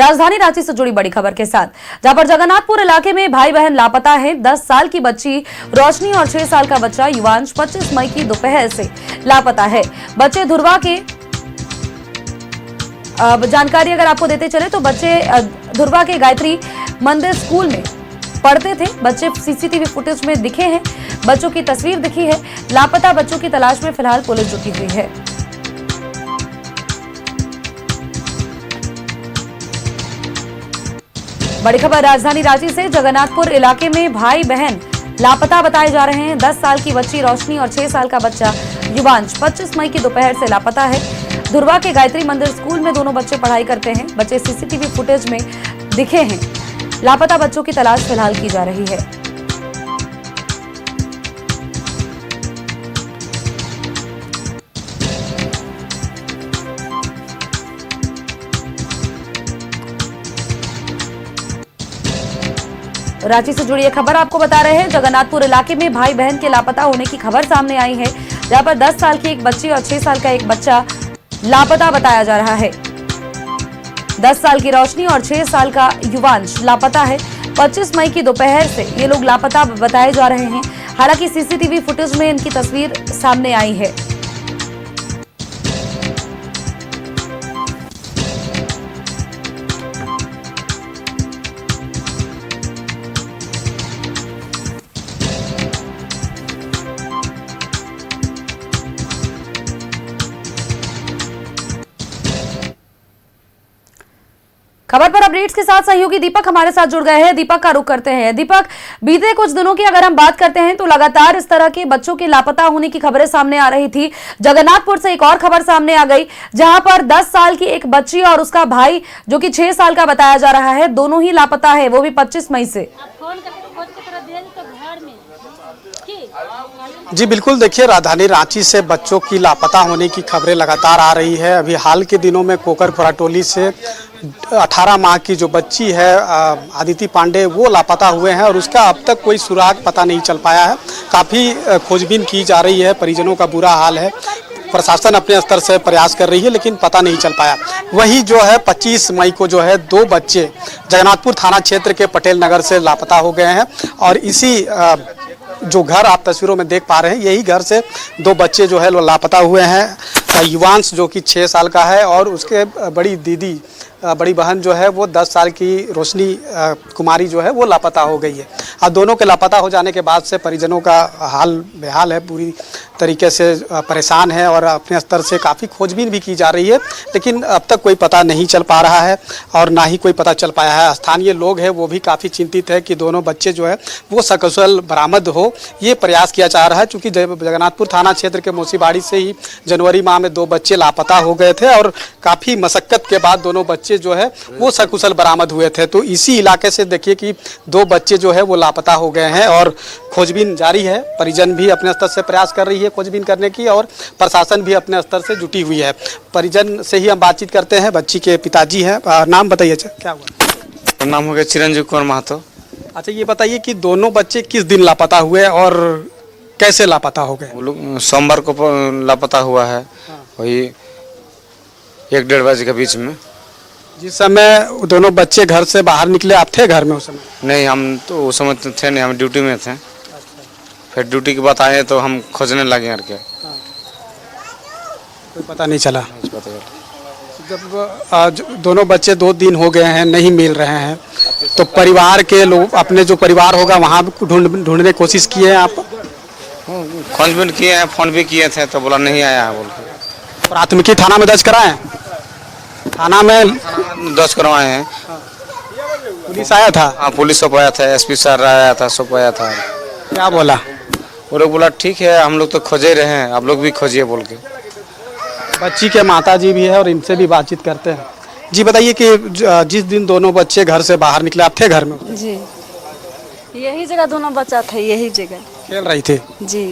राजधानी रांची से जुड़ी बड़ी खबर के साथ, जहां पर जगन्नाथपुर इलाके में भाई बहन लापता हैं। 10 साल की बच्ची रोशनी और 6 साल का बच्चा युवांश 25 मई की दोपहर से लापता है। बच्चे ध्रुवा के जानकारी अगर आपको देते चले तो बच्चे ध्रुवा के गायत्री मंदिर स्कूल में पढ़ते थे। बच्चे सीसीटीवी फुटेज में दिखे हैं। बच्चों की तस्वीर दिखी है। लापता बच्चों की तलाश में फिलहाल पुलिस जुटी हुई है। बड़ी खबर राजधानी रांची से, जगन्नाथपुर इलाके में भाई बहन लापता बताए जा रहे हैं। 10 साल की बच्ची रोशनी और 6 साल का बच्चा युवांश 25 मई की दोपहर से लापता है। ध्रुवा के गायत्री मंदिर स्कूल में दोनों बच्चे पढ़ाई करते हैं। बच्चे सीसीटीवी फुटेज में दिखे हैं। लापता बच्चों की तलाश फिलहाल की जा रही है। रांची से जुड़ी यह खबर आपको बता रहे हैं। जगन्नाथपुर इलाके में भाई बहन के लापता होने की खबर सामने आई है, जहां पर 10 साल की एक बच्ची और 6 साल का एक बच्चा लापता बताया जा रहा है। 10 साल की रोशनी और 6 साल का युवांश लापता है। 25 मई की दोपहर से ये लोग लापता बताए जा रहे हैं। हालांकि सीसीटीवी फुटेज में इनकी तस्वीर सामने आई है। खबर पर अपडेट्स के साथ सहयोगी दीपक हमारे साथ जुड़ गए हैं। दीपक का रुख करते हैं। दीपक, बीते कुछ दिनों की अगर हम बात करते हैं तो लगातार इस तरह के बच्चों के लापता होने की खबरें सामने आ रही थी। जगन्नाथपुर से एक और खबर सामने आ गई, जहां पर 10 साल की एक बच्ची और उसका भाई जो कि 6 साल का बताया जा रहा है, दोनों ही लापता है, वो भी 25 मई से। जी बिल्कुल, देखिए राजधानी रांची से बच्चों की लापता होने की खबरें लगातार आ रही है। अभी हाल के दिनों में कोकर खुराटोली से 18 माह की जो बच्ची है आदिति पांडे, वो लापता हुए हैं और उसका अब तक कोई सुराग पता नहीं चल पाया है। काफ़ी खोजबीन की जा रही है, परिजनों का बुरा हाल है। प्रशासन अपने स्तर से प्रयास कर रही है लेकिन पता नहीं चल पाया। वही जो है 25 मई को जो है 2 बच्चे जगन्नाथपुर थाना क्षेत्र के पटेल नगर से लापता हो गए हैं और इसी जो घर आप तस्वीरों में देख पा रहे हैं, यही घर से 2 बच्चे जो है वो लापता हुए हैं। युवांश जो कि 6 साल का है और उसके बड़ी बहन जो है वो 10 साल की रोशनी कुमारी जो है वो लापता हो गई है। और दोनों के लापता हो जाने के बाद से परिजनों का हाल बेहाल है, पूरी तरीके से परेशान है और अपने स्तर से काफ़ी खोजबीन भी की जा रही है लेकिन अब तक कोई पता नहीं चल पा रहा है और ना ही कोई पता चल पाया है। स्थानीय लोग हैं वो भी काफ़ी चिंतित है कि दोनों बच्चे जो है वो सकुशल बरामद हो, ये प्रयास किया जा रहा है। चूँकि जगन्नाथपुर थाना क्षेत्र के मोसीबाड़ी से ही जनवरी माह में 2 बच्चे लापता हो गए थे और काफ़ी मशक्क़त के बाद दोनों बच्चे जो है वो सकुशल बरामद हुए थे। तो इसी इलाके से देखिए कि 2 बच्चे जो है वो लापता हो गए हैं और खोजबीन जारी है। परिजन भी अपने स्तर से प्रयास कर रही है खोजबीन करने की और प्रशासन भी अपने स्तर से जुटी हुई है। परिजन से ही हम बातचीत करते हैं। बच्ची के पिताजी हैं, नाम बताइए क्या हुआ? नाम हो गया चिरंजीव कुमार महतो। अच्छा, ये बताइए कि दोनों बच्चे किस दिन लापता हुए और कैसे लापता हो गए? वो लोग सोमवार को लापता हुआ है, वही 1-1:30 बजे के बीच में। जिस समय दोनों बच्चे घर से बाहर निकले, आप थे घर में उस समय? नहीं, हम तो उस समय तो थे नहीं, हम ड्यूटी में थे। फिर ड्यूटी के बाद आए तो हम खोजने लगे करके, कोई पता नहीं चला। जब दोनों बच्चे 2 दिन हो गए हैं नहीं मिल रहे हैं तो परिवार के लोग, अपने जो परिवार होगा वहाँ ढूंढने की कोशिश किए हैं आप? खोजबीन किए हैं, फोन भी किए थे तो बोला नहीं आया है बोल के। प्राथमिकी थाना में दर्ज कराए? थाना में दर्ज करवाए हैं। पुलिस आया था? हाँ, पुलिस सब आया था, एसपी सर आया था, सब आया था। क्या बोला? वो लोग बोला ठीक है, हम लोग तो खोजे रहे हैं, आप लोग भी खोजिए बोल के। बच्ची के माताजी भी है और इनसे भी बातचीत करते हैं। जी बताइए कि जिस दिन दोनों बच्चे घर से बाहर निकले, आप थे घर में? जी, यही जगह दोनों बच्चा थे, यही जगह खेल रही थी जी।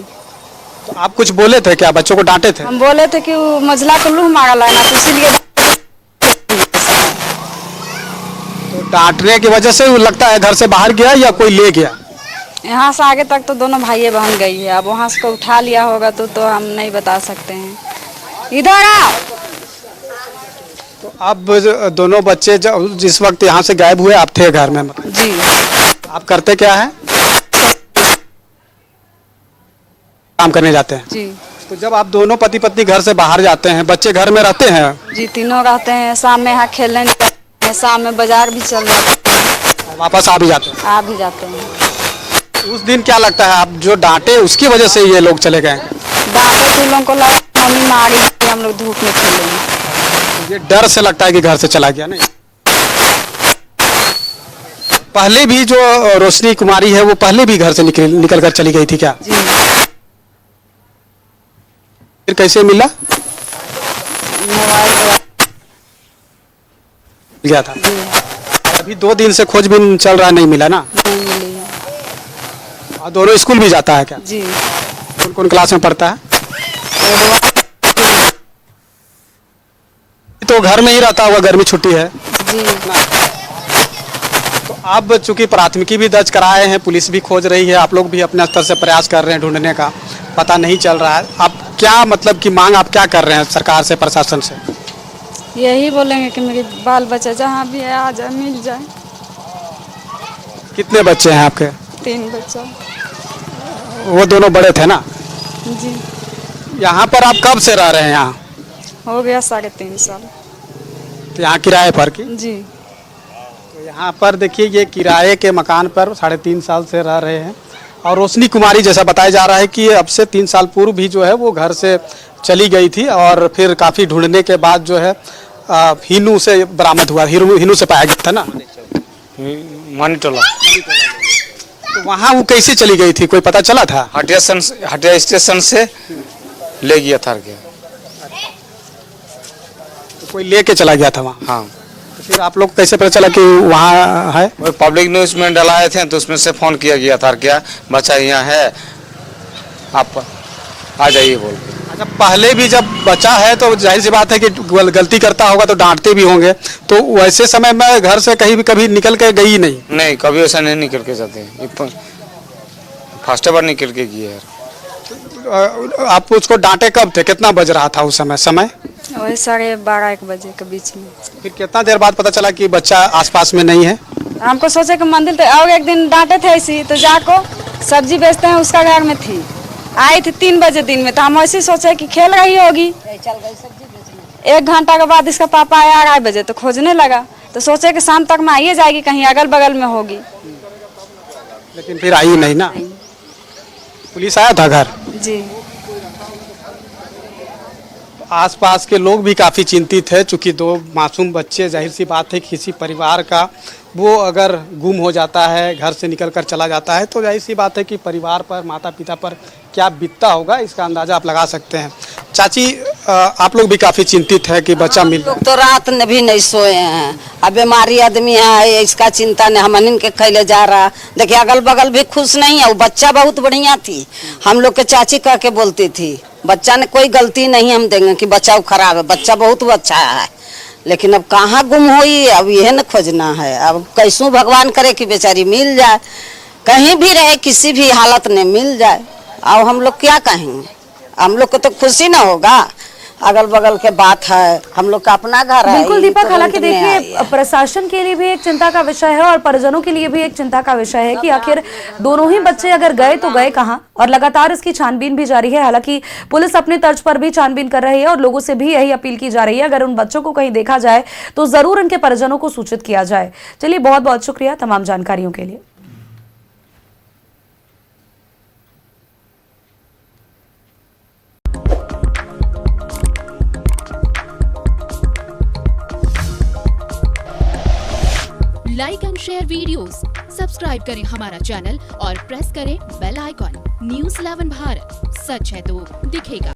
तो आप कुछ बोले थे क्या? बच्चों को डांटे थे? हम बोले थे कि वो मझला को लूह मारा लाना, तो इसीलिए तो डांटने की वजह से लगता है घर से बाहर गया या कोई ले गया? यहाँ से आगे तक तो दोनों भाई बहन गई है। अब वहाँ से को उठा लिया होगा तो हम नहीं बता सकते हैं। इधर आओ। तो अब दोनों बच्चे जिस वक्त यहाँ से गायब हुए आप थे घर में, मतलब जी आप करते क्या है? काम करने जाते हैं। जी तो जब आप दोनों पति पत्नी घर से बाहर जाते हैं, बच्चे घर में रहते हैं? जी, तीनों रहते हैं। शाम में यहाँ खेलने निकलते हैं, शाम में बाजार भी चल जाते हैं, वापस आ भी जाते हैं? आ भी जाते हैं। उस दिन क्या लगता है, आप जो डांटे उसकी वजह से ये लोग चले गए? डांटे तो लोगों को लगा मम्मी मारी, हम लोग धूप में खेलेंगे। ये डर से लगता है कि घर से चला गया। नहीं, पहले भी जो रोशनी कुमारी है वो पहले भी घर से निकल कर चली गई थी क्या? जी फिर कैसे मिला? मोबाइल गया था। जी अभी 2 दिन से खोजबीन चल रहा है, नहीं मिला ना? नहीं मिली है। और दोनों स्कूल भी जाता है क्या? जी कौन कौन क्लास में पढ़ता है? तो घर में ही रहता होगा, गर्मी छुट्टी है। जी तो अब चूंकि प्राथमिकी भी दर्ज कराए हैं, पुलिस भी खोज रही है, आप लोग भी अपने स्तर से प्रयास कर रहे हैं ढूंढने का, पता नहीं चल रहा है। आप क्या मतलब कि मांग आप क्या कर रहे हैं सरकार से, प्रशासन से? यही बोलेंगे कि मेरे बाल बच्चा जहाँ भी है आ जाए, मिल जाए। कितने बच्चे हैं आपके? 3 बच्चा। वो दोनों बड़े थे ना? जी यहाँ पर आप कब से रह रहे हैं? यहाँ हो गया 3.5 साल। तो यहाँ किराए पर की? जी तो यहाँ पर देखिए ये किराए के मकान पर 3.5 साल से रह रहे हैं। और रोशनी कुमारी जैसा बताया जा रहा है कि अब से 3 साल पूर्व भी जो है वो घर से चली गई थी और फिर काफ़ी ढूंढने के बाद जो है हिनू से बरामद हुआ, हिनू से पाया गया था ना, मानीटोला। तो वहाँ वो कैसे चली गई थी, कोई पता चला था? हटिया स्टेशन से ले गया था क्या? तो कोई लेके चला गया था वहाँ? हाँ, तो फिर आप लोग कैसे पता चला कि वहाँ है? वो पब्लिक न्यूज में डलाए थे तो उसमें से फोन किया गया था क्या बच्चा यहाँ है, आप आ जाइए बोल के। अच्छा, पहले भी जब बच्चा है तो जाहिर सी बात है कि गलती करता होगा तो डांटते भी होंगे, तो वैसे समय में घर से कहीं भी कभी निकल के गई नहीं? नहीं, कभी ऐसा नहीं निकल के जाते हैं, फर्स्ट बार निकल के गए यार। आप उसको डांटे कब थे, कितना बज रहा था उस समय? वही 12:30-1 बजे के बीच में। फिर कितना देर बाद पता चला कि बच्चा आसपास में नहीं है? हमको सोचे कि मंदिर तो, और एक दिन डांटे थे ऐसी, तो जाको सब्जी बेचते हैं उसका घर में थी, आई थी 3 बजे दिन में, तो हम ऐसे सोचे कि खेल रही होगी। 1 घंटा के बाद इसका पापा आया 2:30 बजे, तो खोजने लगा, तो सोचे कि शाम तक में आइए जाएगी, कहीं अगल बगल में होगी। लेकिन फिर आई नहीं ना? पुलिस आया था घर? जी आसपास के लोग भी काफ़ी चिंतित है, चूँकि 2 मासूम बच्चे, जाहिर सी बात है किसी परिवार का वो अगर गुम हो जाता है, घर से निकल कर चला जाता है, तो जाहिर सी बात है कि परिवार पर, माता पिता पर क्या बीतता होगा, इसका अंदाज़ा आप लगा सकते हैं। चाची, आप लोग भी काफ़ी चिंतित है कि बच्चा मिल, लोग तो रात में भी नहीं सोए हैं। अब बीमारी आदमी है, इसका चिंता नहीं, हम के खैले जा रहा। देखिए अगल बगल भी खुश नहीं है, वो बच्चा बहुत बढ़िया थी, हम लोग के चाची कह के बोलती थी, बच्चा ने कोई गलती नहीं हम देंगे कि बच्चा खराब है, बच्चा बहुत अच्छा है, लेकिन अब कहाँ गुम हुई, अब यह न खोजना है। अब कैसू भगवान करे कि बेचारी मिल जाए, कहीं भी रहे, किसी भी हालत में मिल जाए। अब हम लोग क्या कहेंगे, हम लोग को तो खुशी ना होगा, अगल बगल के बात है, हम लोग का अपना घर है। बिल्कुल दीपक, तो हालांकि देखिए प्रशासन के लिए भी एक चिंता का विषय है और परिजनों के लिए भी एक चिंता का विषय है कि आखिर दोनों ही बच्चे अगर गए तो गए कहां, और लगातार इसकी छानबीन भी जारी है। हालांकि पुलिस अपने तर्ज पर भी छानबीन कर रही है और लोगों से भी यही अपील की जा रही है, अगर उन बच्चों को कहीं देखा जाए तो जरूर उनके परिजनों को सूचित किया जाए। चलिए, बहुत बहुत शुक्रिया तमाम जानकारियों के लिए। Like and share videos, subscribe करें हमारा चैनल और प्रेस करें बेल आइकॉन। न्यूज़ 11 भारत, सच है तो दिखेगा।